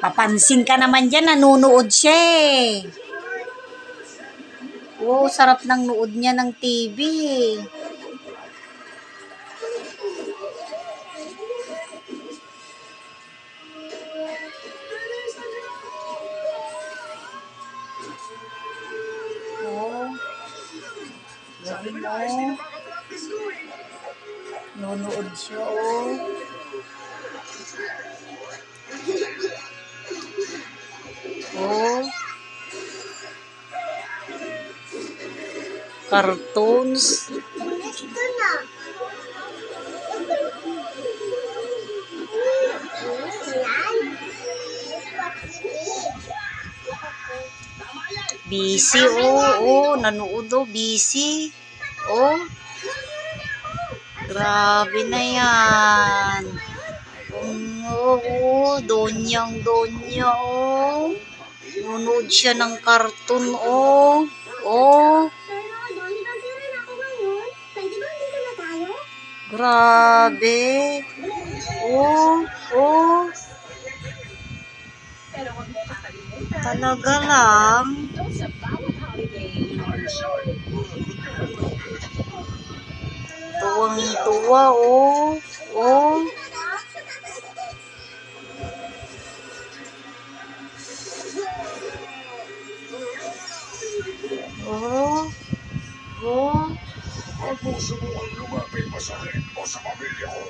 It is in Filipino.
Papansin ka naman dyan, nanunood siya eh. Oh, sarap ng nood niya ng TV. Oh, galing oh. Nunood siya oh. Oh. Cartoons. Busy oh, nanood oh, busy. Oh. Grabe na yan. Oo, Donyang-Donya, oh. Nunod siya ng karton, oh. Oh. Grabe. Oh, oh. Talaga lang. Tuwang-tuwa, oh. Oh. Oh. Oh. Huwag mong subukang lumapit pa sa akin o sa pamilya ko.